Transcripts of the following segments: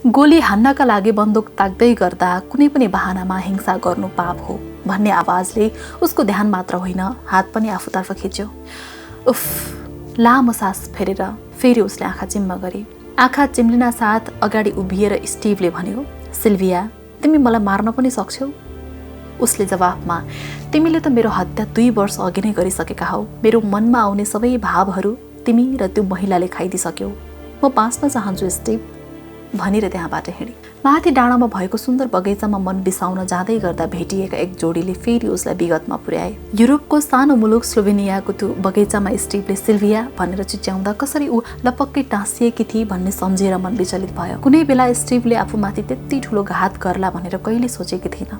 गोली हान्नका लागि बन्दुक ताक्दै गर्दा कुनै पनि बहानामा हिंसा गर्नु पाप हो भन्ने आवाजले उसको ध्यान मात्र होइन हात पनि आफूतर्फ खिच्यो। उफ, लामो सास फेरेर फेरि उसले आँखा चिम्म गरे। आँखा चिम्लिन साथ अगाडि उभिएर स्टिभले भन्यो, सिल्भिया, तिमी मलाई मार्न पनि सक्छौ? उसले जवाफमा, तिमीले त मेरो हत्या 2 वर्ष अघि नै गरिसकेका हौ। मेरो मनमा आउने सबै भावहरू तिमी र त्यो महिलाले खाइदिसक्यौ। म बाँच्न चाहन्छु स्टिभ भनेर त्यहाँबाट हिँडे। माथि डाँडामा भएको सुन्दर बगैँचामा मन बिसाउन जाँदै गर्दा भेटिएका एक जोडीले फेरि उसलाई विगतमा पुर्याए। युरोपको सानो मुलुक स्लोभेनियाको त्यो बगैँचामा स्टिभले सिल्भिया भनेर चिच्याउँदा कसरी ऊ लपक्कै टाँसिएकी थिए भन्ने सम्झेर मन विचलित भयो। कुनै बेला स्टिभले आफूमाथि त्यति ठुलो घात गर्ला भनेर कहिले सोचेकी थिइन,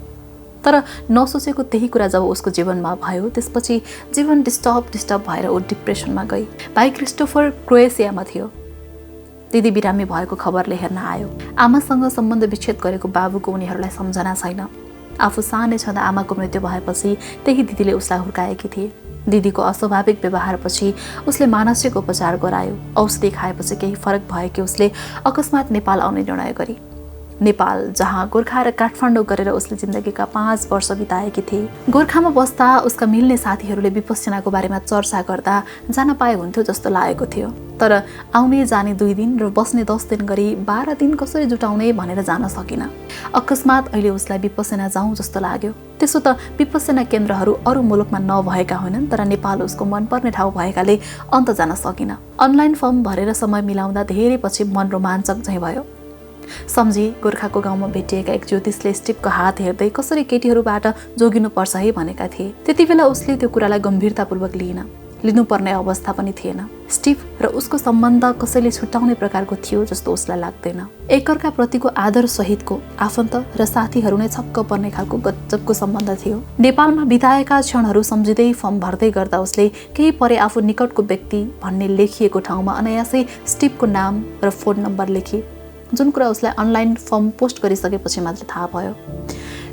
तर नसोचेको त्यही कुरा जब उसको जीवनमा भयो त्यसपछि जीवन डिस्टर्ब भएर ऊ डिप्रेसनमा गई। भाइ क्रिस्टोफर क्रोएसियामा थियो। दिदी बिरामी भएको खबरले हेर्न आयो। आमासँग सम्बन्ध विच्छेद गरेको बाबुको उनीहरूलाई सम्झना छैन। आफू सानै छँदा आमाको मृत्यु भएपछि त्यही दिदीले उसलाई हुर्काएकी थिए। दिदीको अस्वाभाविक व्यवहारपछि उसले मानसिक उपचार गरायो। औषधि खाएपछि केही फरक भयो कि उसले अकस्मात नेपाल आउने निर्णय गरी। नेपाल, जहाँ गोर्खा र काठमाडौँ गरेर उसले जिन्दगीका 5 वर्ष बिताएकी थिए। गोर्खामा बस्दा उसका मिल्ने साथीहरूले विपश्यनाको बारेमा चर्चा गर्दा जान पाए हुन्थ्यो जस्तो लागेको थियो। तर आउने जाने 2 दिन र बस्ने 10 दिन गरी 12 दिन कसरी जुटाउने भनेर जान सकिन। अकस्मात अहिले उसलाई विपश्यना जाउँ जस्तो लाग्यो। त्यसो त विपश्यना केन्द्रहरू अरू मुलुकमा नभएका होइनन्, तर नेपाल उसको मनपर्ने ठाउँ भएकाले अन्त जान सकिन। अनलाइन फर्म भरेर समय मिलाउँदा धेरै पछि मन रोमाञ्चक झैँ भयो। सम्झी गोर्खाको गाउँमा भेटिएका एक ज्योतिषले स्टिभको हात हेर्दै कसरी केटीहरूबाट जोगिनुपर्छ है भनेका थिए। त्यति बेला उसले त्यो कुरालाई गम्भीरतापूर्वक लिनुपर्ने अवस्था पनि थिएन। स्टिभ र उसको सम्बन्ध कसैले छुट्याउने प्रकारको थियो जस्तो उसलाई लाग्दैन। एकअर्का प्रतिको आदर सहितको आफन्त र साथीहरू नै छक्क पर्ने खालको गजबको सम्बन्ध थियो। नेपालमा बिताएका क्षणहरू सम्झिँदै फर्म भर्दै गर्दा उसले केही परे आफू निकटको व्यक्ति भन्ने लेखिएको ठाउँमा अनायासै स्टिभको नाम र फोन नम्बर लेखी, जुन कुरा उसलाई अनलाइन फर्म पोस्ट गरिसकेपछि मात्र थाहा भयो।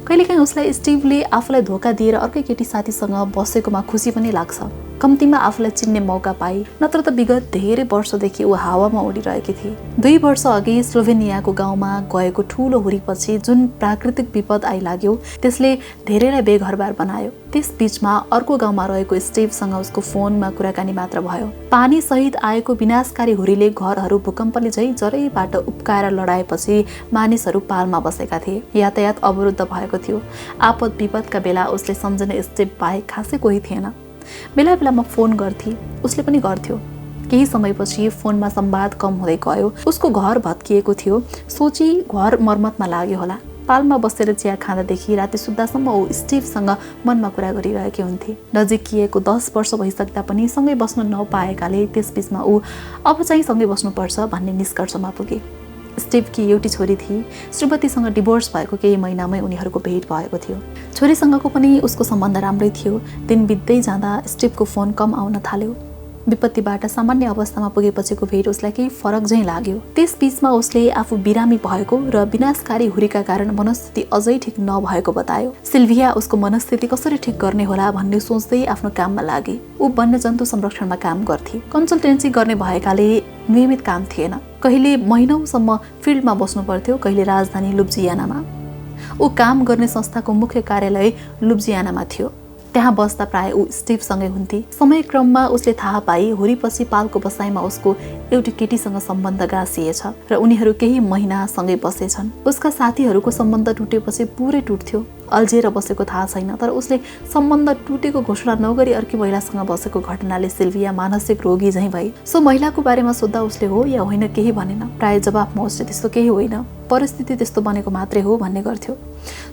कहिलेकाहीँ उसलाई स्टिभले आफूलाई धोका दिएर अर्कै केटी साथीसँग बसेकोमा खुसी पनि लाग्छ। कम्तीमा आफूलाई चिन्ने मौका पाई, नत्र त विगत धेरै वर्षदेखि ऊ हावामा उडिरहेकी थिए। 2 वर्ष अघि स्लोभेनियाको गाउँमा गएको ठूलो हुरीपछि जुन प्राकृतिक विपद आइलाग्यो त्यसले धेरैलाई बेघरबार बनायो। त्यस बीचमा अर्को गाउँमा रहेको स्टिभसँग उसको फोनमा कुराकानी मात्र भयो। पानी सहित आएको विनाशकारी हुरीले घरहरू भूकम्पले झै जरैबाट उप्काएर लडाएपछि मानिसहरू पालमा बसेका थिए। यातायात अवरुद्ध भएको थियो। आपद विपदका बेला उसले सम्झने स्टिभ बाहेक खासै कोही थिएन। बेला बेलामा फोन गर्थे, उसले पनि गर्थ्यो। केही समयपछि फोनमा संवाद कम हुँदै गयो। उसको घर भत्किएको थियो। सोची घर मर्मतमा लाग्यो होला। पालमा बसेर चिया खाँदादेखि राति सुत्दासम्म ऊ स्टिभसँग मनमा कुरा गरिरहेकी हुन्थे। नजिकिएको 10 वर्ष भइसक्दा पनि सँगै बस्न नपाएकाले त्यसबीचमा ऊ अब चाहिँ सँगै बस्नुपर्छ भन्ने निष्कर्षमा पुगे। स्टिभकी एउटी छोरी थिए। श्रीमतीसँग डिभोर्स भएको केही महिनामै उनीहरूको भेट भएको थियो। छोरीसँगको पनि उसको सम्बन्ध राम्रै थियो। दिन बित्दै जाँदा स्टिभको फोन कम आउन थाल्यो। विपत्तिबाट सामान्य अवस्थामा पुगेपछिको भेट उसलाई केही फरक झैँ लाग्यो। त्यस बीचमा उसले आफू बिरामी भएको र विनाशकारी हुरीका कारण मनस्थिति अझै ठिक नभएको बतायो। सिल्भिया उसको मनस्थिति कसरी ठिक गर्ने होला भन्ने सोच्दै आफ्नो काममा लागे। ऊ वन्यजन्तु संरक्षणमा काम गर्थे। कन्सल्टेन्सी गर्ने भएकाले नियमित काम थिएन। कहिले महिनौसम्म फिल्डमा बस्नु पर्थ्यो, कहिले राजधानी लुब्जियानामा। ऊ काम गर्ने संस्थाको मुख्य कार्यालय लुब्जियानामा थियो। त्यहाँ बस्दा प्राय ऊ स्टिभसँगै हुन्थे। समयक्रममा उसले थाहा पाए हुरीपछि पालको बसाइमा उसको एउटी केटीसँग सम्बन्ध गाँसिएछ र उनीहरू केही महिना सँगै बसेछन्। उसका साथीहरूको सम्बन्ध टुटेपछि पुरै टुट्थ्यो। अल्झिएर बसेको थाहा छैन, तर उसले सम्बन्ध टुटेको घोषणा नगरी अर्की महिलासँग बसेको घटनाले सिल्भिया मानसिक रोगी झैँ भई। सो महिलाको बारेमा सोद्धा उसले हो या होइन केही भनेन। प्राय जवाफमा उसले त्यस्तो केही होइन, परिस्थिति त्यस्तो बनेको मात्रै हो भन्ने गर्थ्यो।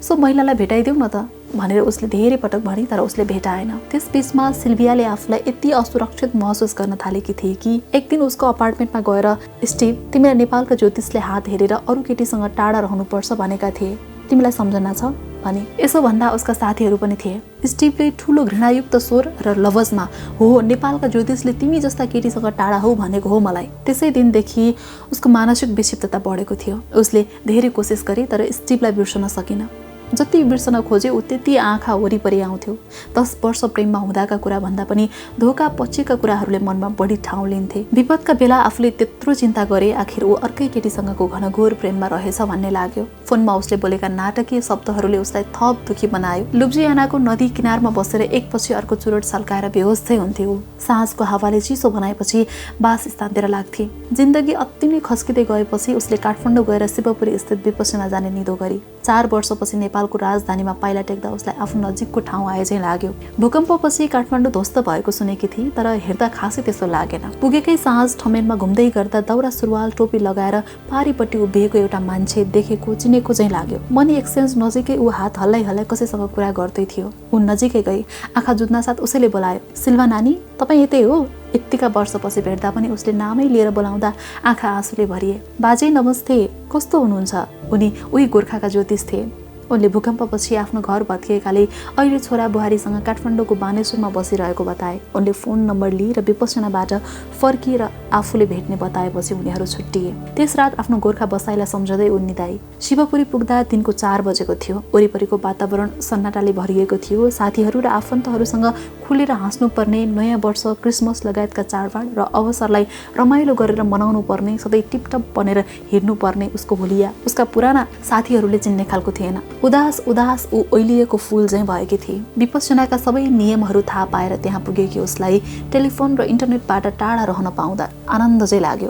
सो महिलालाई भेटाइदेऊ न त भनेर उसले धेरै पटक भने, तर उसले भेटाएन। त्यसबीचमा सिल्भियाले आफूलाई यति असुरक्षित महसुस गर्न थालेकी थिए कि एक दिन उसको अपार्टमेन्टमा गएर, स्टिभ, तिमीलाई नेपालका ज्योतिषले हात हेरेर अरू केटीसँग टाढा रहनुपर्छ भनेका थिए, तिमीलाई सम्झना छ भने। यसो भन्दा उसका साथीहरू पनि थिए। स्टिभले ठुलो घृणायुक्त स्वर र लवजमा, हो, नेपालका ज्योतिषले तिमी जस्ता केटीसँग टाढा हो भनेको हो मलाई। त्यसै दिनदेखि उसको मानसिक विक्षिप्तता बढेको थियो। उसले धेरै कोसिस गरे तर स्टिभलाई बिर्सन सकिन। जति बिर्सन खोजे ऊ त्यति आँखा वरिपरि आउँथ्यो। 10 वर्ष प्रेममा हुँदाका कुरा भन्दा पनि धोका पछिका कुराहरूले मनमा बढी ठाउँ लिन्थे। विपदका बेला आफूले त्यत्रो चिन्ता गरे आखिर ऊ अर्कै केटीसँगको घनघोर प्रेममा रहेछ भन्ने लाग्यो। फोनमा उसले बोलेका नाटकीय शब्दहरूले उसलाई थप दुखी बनायो। लुब्जियानाको नदी किनारमा बसेर एकपछि अर्को चुरोट सल्काएर बेहोस चाहिँ हुन्थे ऊ। साँझको हावाले चिसो बनाएपछि बास स्थानतिर लाग्थे। जिन्दगी अति नै खस्किँदै गएपछि उसले काठमाडौँ गएर शिवपुरी स्थित विपश्यना जाने निधो गरी। 4 वर्षपछि नेपालको राजधानीमा पाइला टेक्दा उसलाई आफ्नो नजिकको ठाउँ आए चाहिँ लाग्यो। भूकम्पपछि काठमाडौँ ध्वस्त भएको सुनेकी थिए, तर हेर्दा खासै त्यस्तो लागेन। पुगेकै साँझ ठमेनमा घुम्दै गर्दा दौरा सुरुवाल टोपी लगाएर पारिपट्टि उभिएको एउटा मान्छे देखेको चिनेको चाहिँ लाग्यो। मनी एक्सचेन्ज नजिकै ऊ हात हल्लाइ हल्लाइ कसैसँग कुरा गर्दै थियो। ऊ नजिकै गई आँखा जुत्ना साथ उसैले बोलायो, सिल्भा नानी तपाईँ यतै हो? यत्तिका वर्षपछि भेट्दा पनि उसले नामै लिएर बोलाउँदा आँखा आँसुले भरिए। बाजे नमस्ते, कस्तो हुनुहुन्छ? उनी उही गोर्खाका ज्योतिष थिए। उनले भूकम्पपछि आफ्नो घर भत्किएकाले अहिले छोरा बुहारीसँग काठमाडौँको बानेश्वरमा बसिरहेको बताए। उनले फोन नम्बर लिएर विपश्यनाबाट फर्किएर आफूले भेट्ने बताएपछि उनीहरू छुट्टिए। त्यस रात आफ्नो गोर्खा बसाइलाई सम्झँदै उनीदाई। शिवपुरी पुग्दा दिनको 4 बजेको थियो। वरिपरिको वातावरण सन्नाटाले भरिएको थियो। साथीहरू र आफन्तहरूसँग खुलेर हाँस्नुपर्ने, नयाँ वर्ष, क्रिसमस लगायतका चाडबाड र अवसरलाई रमाइलो गरेर मनाउनु पर्ने, सधैँ टिपटप बनेर हिँड्नुपर्ने उसको हुलिया उसका पुराना साथीहरूले चिन्ने खालको थिएन। उदास उदास ऊ ओइलिएको फूल चाहिँ भएकी थिए। विपश्यनाका सबै नियमहरू थाहा पाएर त्यहाँ पुगेकी उसलाई टेलिफोन र इन्टरनेटबाट टाढा रहन पाउँदा आनन्द चाहिँ लाग्यो।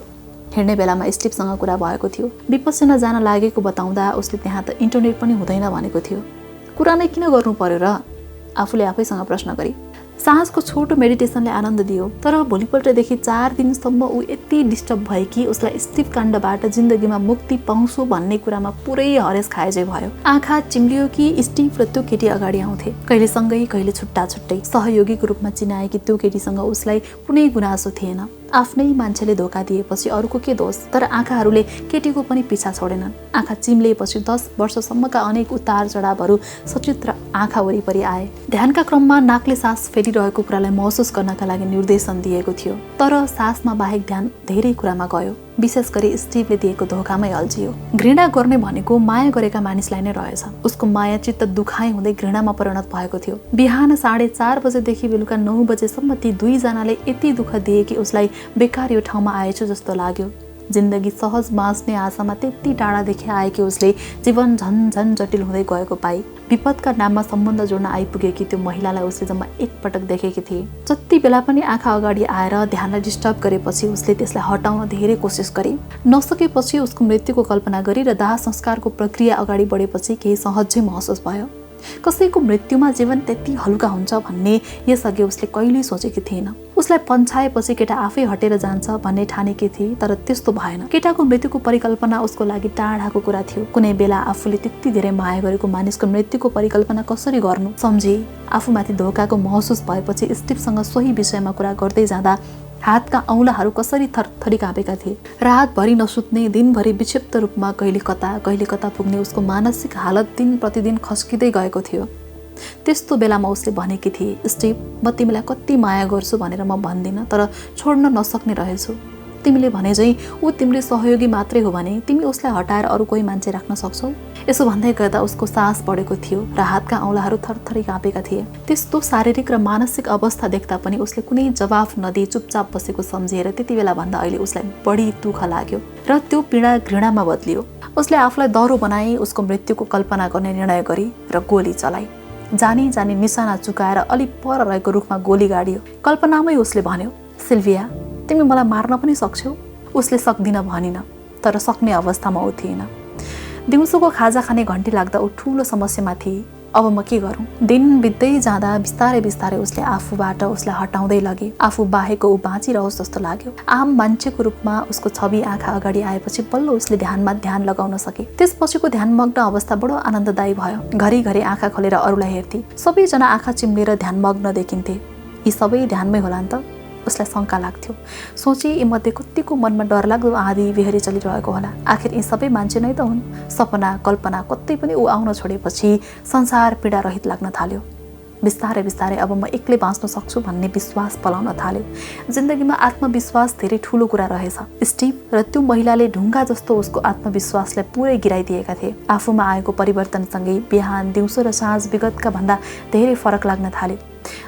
हिँड्ने बेलामा स्टिभसँग कुरा भएको थियो। विपश्यना जान लागेको बताउँदा उसले त्यहाँ त इन्टरनेट पनि हुँदैन भनेको थियो। कुरा नै किन गर्नु पर्यो र? आफूले आफैसँग प्रश्न गरी। साँझको छोटो मेडिटेसनले आनन्द दियो, तर भोलिपल्टदेखि 4 दिनसम्म ऊ यति डिस्टर्ब भयो कि उसलाई स्टिभ काण्डबाट जिन्दगीमा मुक्ति पाउँछु भन्ने कुरामा पुरै हरेस खाए चाहिँ भयो। आँखा चिम्लियो कि स्टिभ र त्यो केटी अगाडि आउँथे, कहिले सँगै कहिले छुट्टा छुट्टै। सहयोगीको रूपमा चिनाएकी त्यो केटीसँग उसलाई कुनै गुनासो थिएन। आफ्नै मान्छेले धोका दिएपछि अरूको के दोष? तर आँखाहरूले केटीको पनि पिछा छोडेनन्। आँखा चिम्लिएपछि 10 वर्षसम्मका अनेक उतार चढावहरू सचित्र आँखा वरिपरि आए। ध्यानका क्रममा नाकले सास फेरिरहेको कुरालाई महसुस गर्नका लागि निर्देशन दिएको थियो, तर सासमा बाहेक ध्यान धेरै कुरामा गयो। विशेष गरी स्टिभले दिएको धोकामै अल्झियो। घृणा गर्ने भनेको माया गरेका मानिसलाई नै रहेछ। उसको माया चित्त दुखाइ हुँदै घृणामा परिणत भएको थियो। बिहान 4:30 बजेदेखि बेलुका 9 बजेसम्म ती दुईजनाले यति दुःख दिए कि उसलाई बेकार यो ठाउँमा आएछु जस्तो लाग्यो। जिन्दगी सहज बाँच्ने आशामा त्यति टाढादेखि आएकी उसले जीवन झन जटिल हुँदै गएको पाई। विपदका नाममा सम्बन्ध जोड्न आइपुगेकी त्यो महिलालाई उसले जम्मा 1 पटक देखेकी थिए। जति बेला पनि आँखा अगाडि आएर ध्यानलाई डिस्टर्ब गरेपछि उसले त्यसलाई हटाउन धेरै कोसिस गरे। नसकेपछि उसको मृत्युको कल्पना गरी र दाह संस्कारको प्रक्रिया अगाडि बढेपछि केही सहजै महसुस भयो। कसैको मृत्युमा जीवन त्यति हल्का हुन्छ भन्ने यसअघि उसले कहिल्यै सोचेकी थिएन। उसलाई पन्छाएपछि केटा आफै हटेर जान्छ भन्ने ठानेकी थिए, तर त्यस्तो भएन। केटाको मृत्युको परिकल्पना उसको लागि टाढाको कुरा थियो। कुनै बेला आफूले त्यति धेरै माया गरेको मानिसको मृत्युको परिकल्पना कसरी गर्नु सम्झे। आफूमाथि धोकाको महसुस भएपछि स्टिभसँग सोही विषयमा कुरा गर्दै जाँदा हातका औँलाहरू कसरी थरथरी काँपेका थिए। रातभरि नसुत्ने, दिनभरि विक्षिप्त रूपमा कहिले कता पुग्ने उसको मानसिक हालत दिन प्रतिदिन खस्किँदै गएको थियो। त्यस्तो बेलामा उसले भनेकी थिए, स्टिभ, म तिमीलाई कति माया गर्छु भनेर म भन्दिनँ, तर छोड्न नसक्ने रहेछु। तिमीले भने चाहिँ ऊ तिम्रो सहयोगी मात्रै हो भने तिमी उसलाई हटाएर अरू कोही मान्छे राख्न सक्छौ? यसो भन्दै गर्दा उसको सास बढेको थियो र हातका औँलाहरू थरथरी काँपेका थिए। त्यस्तो शारीरिक र मानसिक अवस्था देख्दा पनि उसले कुनै जवाफ नदिई चुपचाप बसेको सम्झिएर त्यति बेला भन्दा अहिले उसलाई बढी दुःख लाग्यो र त्यो पीडा घृणामा बदलियो। उसले आफूलाई दह्रो बनाई उसको मृत्युको कल्पना गर्ने निर्णय गरी र गोली चलाई। जानी निशाना चुकाएर अलि पर रहेको रुखमा गोली गाडियो। कल्पनामै उसले भन्यो, सिल्भिया, तिमी मलाई मार्न पनि सक्छौ? उसले सक्दिन भनिन, तर सक्ने अवस्थामा ऊ थिएन। दिउँसोको खाजा खाने घन्टी लाग्दा ऊ ठुलो समस्यामा थिए। अब म के गरौँ? दिन बित्दै जाँदा बिस्तारै उसले आफूबाट उसलाई हटाउँदै लगे। आफू बाहेको ऊ बाँचिरहोस् जस्तो लाग्यो। आम मान्छेको रूपमा उसको छवि आँखा अगाडि आएपछि बल्ल उसले ध्यानमा ध्यान लगाउन सके। त्यसपछिको ध्यानमग्न अवस्था बडो आनन्ददायी भयो। घरिघरि आँखा खोलेर अरूलाई हेर्थे। सबैजना आँखा चिम्लेर ध्यानमग्न देखिन्थे। यी सबै ध्यानमै होला नि त? उसलाई शङ्का लाग्थ्यो। सोचे यीमध्ये कतिको मनमा डरलाग्दो आँधी बेहरी चलिरहेको होला। आखिर यी सबै मान्छे नै त हुन्। सपना कल्पना कतै पनि ऊ आउन छोडेपछि संसार पीडा रहित लाग्न थाल्यो। बिस्तारै बिस्तारै अब म एक्लै बाँच्न सक्छु भन्ने विश्वास पलाउन थाल्यो। जिन्दगीमा आत्मविश्वास धेरै ठुलो कुरा रहेछ। स्टिभ र त्यो महिलाले ढुङ्गा जस्तो उसको आत्मविश्वासलाई पुरै गिराइदिएका थिए। आफूमा आएको परिवर्तनसँगै बिहान दिउँसो र साँझ विगतका भन्दा धेरै फरक लाग्न थाल्यो।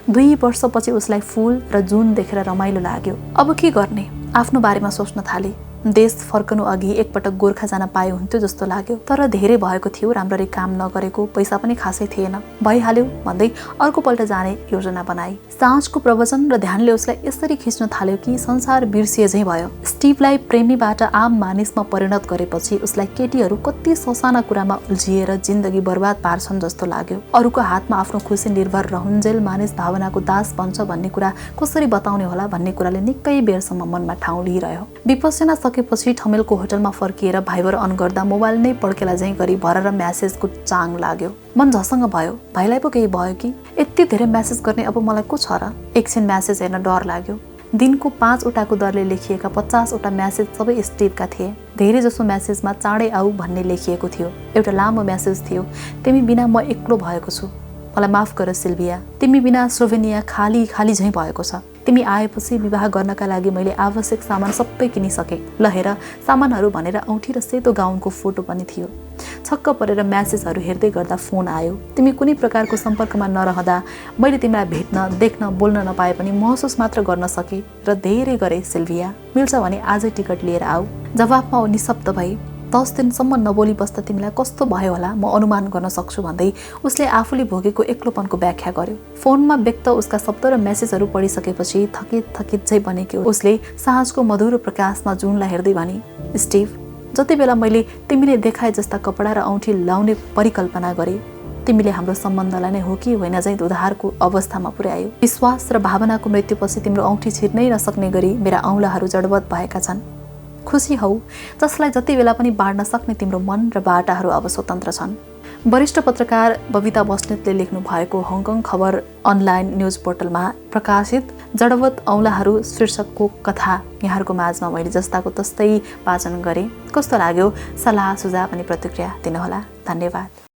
2 वर्षपछि उसलाई फूल र जुन देखेर रमाइलो लाग्यो। अब के गर्ने? आफ्नो बारेमा सोच्न थाले। देश फर्कनु अघि एकपटक गोर्खा जान पाए हुन्थ्यो जस्तो लाग्यो। तर धेरै भएको थियो, राम्ररी काम नगरेको, पैसा पनि खासै थिएन। भइहाल्यो भन्दै अर्कोपल्ट जाने योजना बनाए। साँझको प्रवचन र ध्यानले उसलाई यसरी खिच्न थाल्यो कि संसार बिर्सिए झैँ भयो। स्टिभलाई प्रेमीबाट आम मानिसमा परिणत गरेपछि उसलाई केटीहरू कति ससाना कुरामा उल्झिएर जिन्दगी बर्बाद पार्छन् जस्तो लाग्यो। अरूको हातमा आफ्नो खुसी निर्भर रहन्जेल मानिस भावनाको दास बन्छ भन्ने कुरा कसरी बताउने होला भन्ने कुराले निकै बेरसम्म मनमा ठाउँ लिइरह्यो। विपස්සना सकेपछि ठमेलको होटलमा फर्किएर भाइबर अन गर्दा मोबाइल नै पड्केला झैँ गरी भरेर म्यासेजको चाङ लाग्यो। मन झसङ्ग भयो। भाइलाई पो केही भयो कि? यति धेरै म्यासेज गर्ने अब मलाई को छ र? एकछिन म्यासेज हेर्न डर लाग्यो। दिनको 5 वटाको दरले लेखिएका 50 वटा म्यासेज सबै स्टिभका थिए। धेरै जसो म्यासेजमा चाँडै आऊ भन्ने लेखिएको थियो। एउटा लामो म्यासेज थियो, तिमी बिना म एक्लो भएको छु, मलाई माफ गर सिल्भिया, तिमी बिना स्लोभेनिया खाली खाली झैँ भएको छ, तिमी आएपछि विवाह गर्नका लागि मैले आवश्यक सामान सबै किनिसकेँ, ल हेर सामानहरू भनेर औँठी र सेतो गाउनको फोटो पनि थियो। छक्क परेर म्यासेजहरू हेर्दै गर्दा फोन आयो। तिमी कुनै प्रकारको सम्पर्कमा नरहँदा मैले तिमीलाई भेट्न, देख्न, बोल्न नपाए पनि महसुस मात्र गर्न सकेँ र धेरै गरेँ सिल्भिया, मिल्छ भने आजै टिकट लिएर आऊ। जवाफमा ऊ निशब्द भई। 10 दिनसम्म नबोली बस्दा तिमीलाई कस्तो भयो होला म अनुमान गर्न सक्छु भन्दै उसले आफूले भोगेको एक्लोपनको व्याख्या गर्यो। फोनमा व्यक्त उसका शब्द र मेसेजहरू पढिसकेपछि थकित थकित चाहिँ बनेकी उसले साँझको मधुरो प्रकाशमा जुनलाई हेर्दै भनी, स्टिभ, जति बेला मैले तिमीले देखाए जस्ता कपडा र औँठी लाउने परिकल्पना गरेँ, तिमीले हाम्रो सम्बन्धलाई नै हो कि होइन चाहिँ उधारको अवस्थामा पुर्यायो। विश्वास र भावनाको मृत्युपछि तिम्रो औँठी छिर्नै नसक्ने गरी मेरा औँलाहरू जडबड भएका छन्। खुसी हौ, जसलाई जति बेला पनि बाँड्न सक्ने तिम्रो मन र बाटाहरू अब स्वतन्त्र छन्। वरिष्ठ पत्रकार बबिता बस्नेतले लेख्नु भएको हङकङ खबर अनलाइन न्युज पोर्टलमा प्रकाशित जडवत औँलाहरू शीर्षकको कथा यहाँहरूको माझमा मैले जस्ताको तस्तै वाचन गरेँ। कस्तो लाग्यो? सल्लाह सुझाव अनि प्रतिक्रिया दिनुहोला। धन्यवाद।